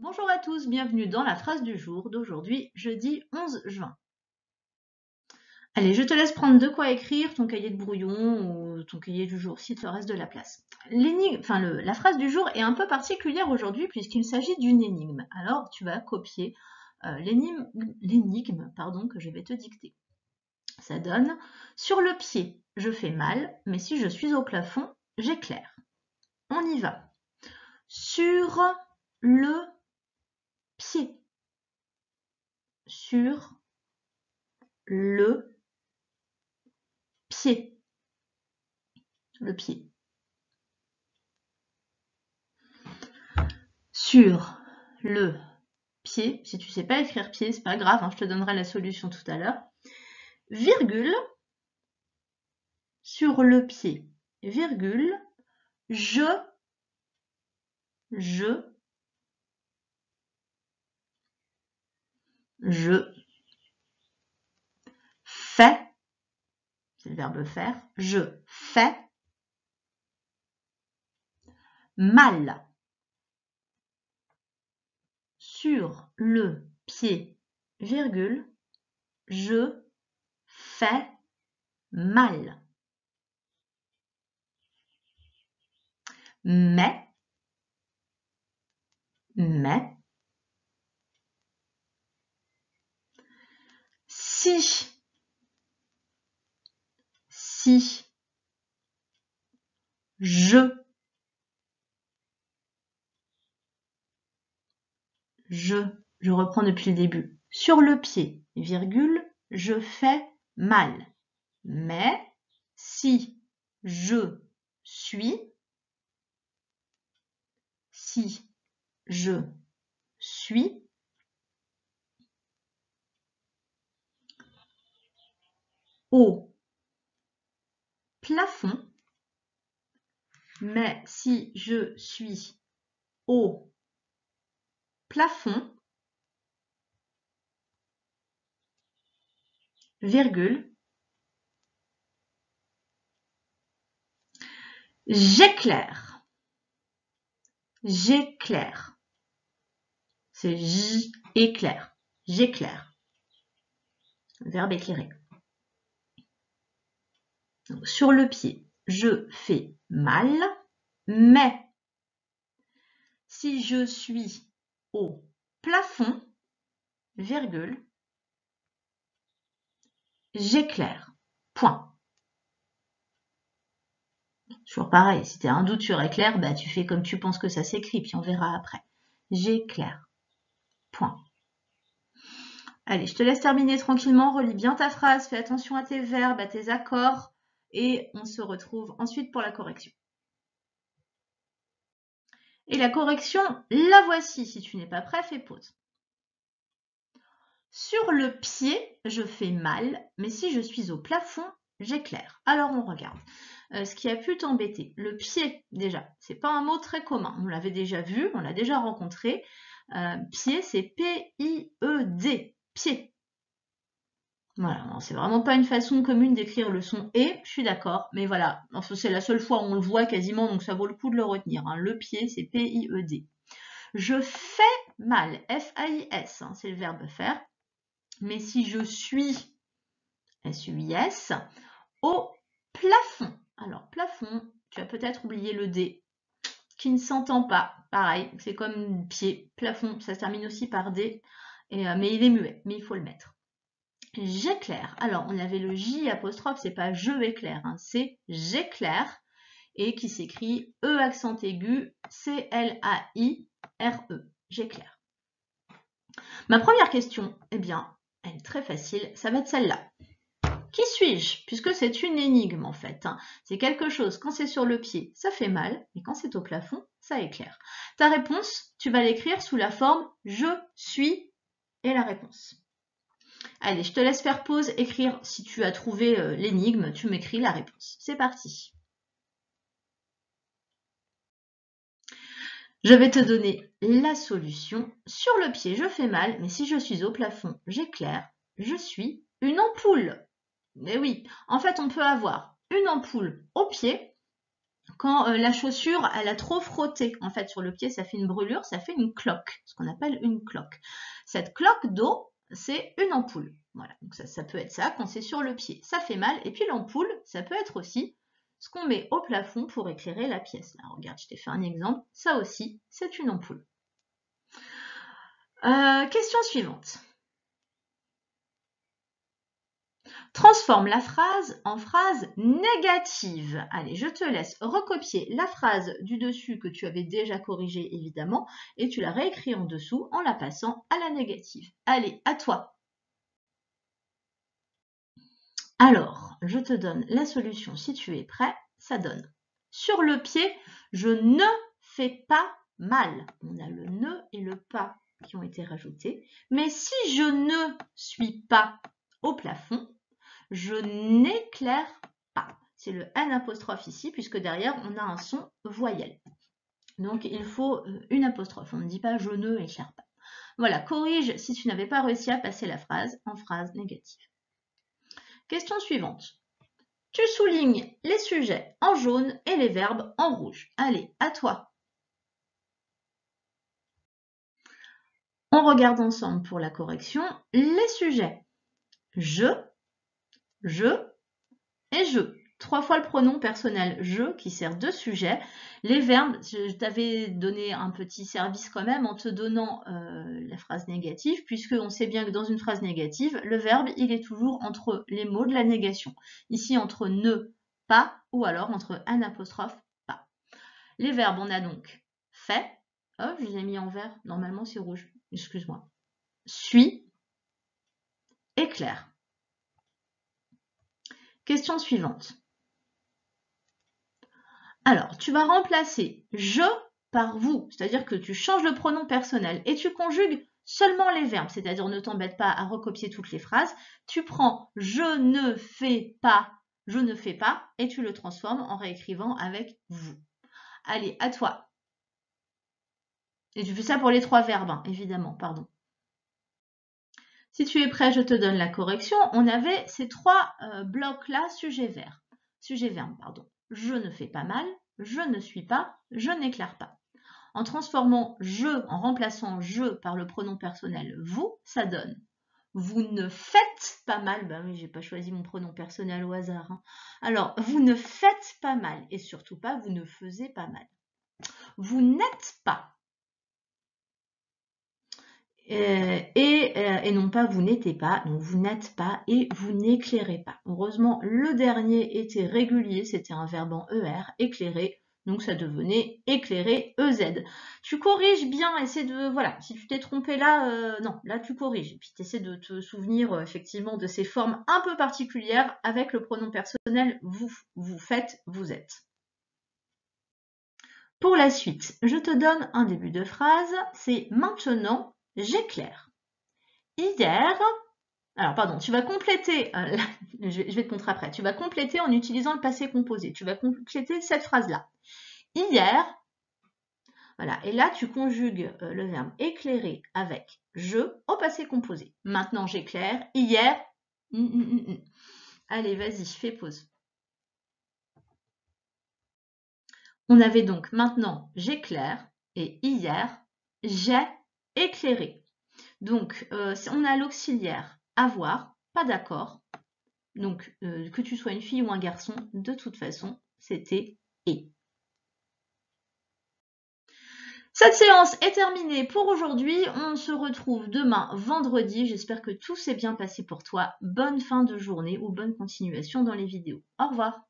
Bonjour à tous, bienvenue dans la phrase du jour d'aujourd'hui, jeudi 11 juin. Allez, je te laisse prendre de quoi écrire, ton cahier de brouillon ou ton cahier du jour, si te reste de la place. La phrase du jour est un peu particulière aujourd'hui puisqu'il s'agit d'une énigme. Alors, tu vas copier l'énigme que je vais te dicter. Ça donne « Sur le pied, je fais mal, mais si je suis au plafond, j'éclaire. » On y va. Sur le pied. Sur le pied. Le pied. Sur le pied, si tu sais pas écrire pied, c'est pas grave, hein, je te donnerai la solution tout à l'heure. Virgule, sur le pied, virgule, je fais, c'est le verbe faire, je fais mal. Sur le pied, virgule, je fais mal. Mais, si, je reprends depuis le début. Sur le pied, virgule, je fais mal. Mais si je suis au plafond, mais si je suis au plafond, virgule, j'éclaire. J'éclaire. C'est j, éclaire. J'éclaire. Verbe éclairer. Donc, sur le pied, je fais mal, mais si je suis au plafond, virgule, j'éclaire. Point. Toujours pareil, si tu as un doute sur éclair, bah, tu fais comme tu penses que ça s'écrit, puis on verra après. J'éclaire. Point. Allez, je te laisse terminer tranquillement, relis bien ta phrase, fais attention à tes verbes, à tes accords, et on se retrouve ensuite pour la correction. Et la correction, la voici. Si tu n'es pas prêt, fais pause. Sur le pied, je fais mal, mais si je suis au plafond, j'éclaire. Alors on regarde. Ce qui a pu t'embêter, le pied déjà, c'est pas un mot très commun. On l'avait déjà vu, on l'a déjà rencontré. Pied, c'est P-I-E-D, pied. Voilà, c'est vraiment pas une façon commune d'écrire le son et, je suis d'accord, mais voilà, c'est la seule fois où on le voit quasiment, donc ça vaut le coup de le retenir. Hein. Le pied, c'est P-I-E-D. Je fais mal, F-A-I-S, hein, c'est le verbe faire. Mais si je suis, S-U-I-S, au plafond. Alors, plafond, tu as peut-être oublié le D, qui ne s'entend pas. Pareil, c'est comme pied, plafond, ça se termine aussi par D, mais il est muet, mais il faut le mettre. J'éclaire. Alors, on avait le J apostrophe, c'est pas je éclaire, hein, c'est j'éclaire, et qui s'écrit E accent aigu, C-L-A-I-R-E. J'éclaire. Ma première question, eh bien, elle est très facile, ça va être celle-là. Qui suis-je? Puisque c'est une énigme en fait. Hein. C'est quelque chose, quand c'est sur le pied, ça fait mal, et quand c'est au plafond, ça éclaire. Ta réponse, tu vas l'écrire sous la forme « je suis » et la réponse. Allez, je te laisse faire pause, écrire si tu as trouvé l'énigme, tu m'écris la réponse. C'est parti. Je vais te donner la solution. Sur le pied, je fais mal, mais si je suis au plafond, j'éclaire. Je suis une ampoule. Mais oui, en fait, on peut avoir une ampoule au pied quand la chaussure, elle a trop frotté en fait sur le pied, ça fait une brûlure, ça fait une cloque, ce qu'on appelle une cloque. Cette cloque d'eau, c'est une ampoule. Voilà, donc ça peut être ça quand c'est sur le pied, ça fait mal. Et puis l'ampoule, ça peut être aussi ce qu'on met au plafond pour éclairer la pièce. Là, regarde, je t'ai fait un exemple, ça aussi, c'est une ampoule. Question suivante. Transforme la phrase en phrase négative. Allez, je te laisse recopier la phrase du dessus que tu avais déjà corrigée évidemment et tu la réécris en dessous en la passant à la négative. Allez, à toi. Alors, je te donne la solution si tu es prêt. Ça donne sur le pied, je ne fais pas mal. On a le ne et le pas qui ont été rajoutés. Mais si je ne suis pas au plafond, je n'éclaire pas. C'est le N apostrophe ici, puisque derrière, on a un son voyelle. Donc, il faut une apostrophe. On ne dit pas je ne éclaire pas. Voilà, corrige si tu n'avais pas réussi à passer la phrase en phrase négative. Question suivante. Tu soulignes les sujets en jaune et les verbes en rouge. Allez, à toi. On regarde ensemble pour la correction les sujets. Je et je. 3 fois le pronom personnel je qui sert de sujet. Les verbes, je t'avais donné un petit service quand même en te donnant la phrase négative, puisqu'on sait bien que dans une phrase négative, le verbe, il est toujours entre les mots de la négation. Ici, entre ne, pas, ou alors entre un apostrophe, pas. Les verbes, on a donc fait. Oh, je les ai mis en vert. Normalement, c'est rouge. Excuse-moi. Suis. Éclaire. Question suivante. Alors, tu vas remplacer je par vous, c'est-à-dire que tu changes le pronom personnel et tu conjugues seulement les verbes, c'est-à-dire ne t'embête pas à recopier toutes les phrases. Tu prends je ne fais pas et tu le transformes en réécrivant avec vous. Allez, à toi. Et tu fais ça pour les 3 verbes, hein, évidemment, pardon. Si tu es prêt, je te donne la correction. On avait ces 3 blocs-là, sujet-verbe, pardon. Je ne fais pas mal, je ne suis pas, je n'éclaire pas. En transformant je, en remplaçant je par le pronom personnel vous, ça donne vous ne faites pas mal. Ben oui, j'ai pas choisi mon pronom personnel au hasard. Hein. Alors, vous ne faites pas mal et surtout pas vous ne faisiez pas mal. Vous n'êtes pas. Et non pas vous n'étiez pas, donc vous n'êtes pas et vous n'éclairez pas. Heureusement, le dernier était régulier, c'était un verbe en ER, éclairer, donc ça devenait éclairer EZ. Tu corriges bien, essaie de, voilà, si tu t'es trompé là, non, là tu corriges, et puis tu essaies de te souvenir effectivement de ces formes un peu particulières avec le pronom personnel vous, vous faites, vous êtes. Pour la suite, je te donne un début de phrase, c'est maintenant, j'éclaire. Hier, alors pardon, tu vas compléter, je vais te montrer après, tu vas compléter en utilisant le passé composé. Tu vas compléter cette phrase-là. Hier, voilà, et là tu conjugues le verbe éclairer avec je au passé composé. Maintenant j'éclaire, hier, Allez, vas-y, fais pause. On avait donc maintenant j'éclaire et hier, j'ai éclairé. Donc, on a l'auxiliaire avoir, pas d'accord. Donc, que tu sois une fille ou un garçon, de toute façon, c'était et. Cette séance est terminée pour aujourd'hui. On se retrouve demain, vendredi. J'espère que tout s'est bien passé pour toi. Bonne fin de journée ou bonne continuation dans les vidéos. Au revoir.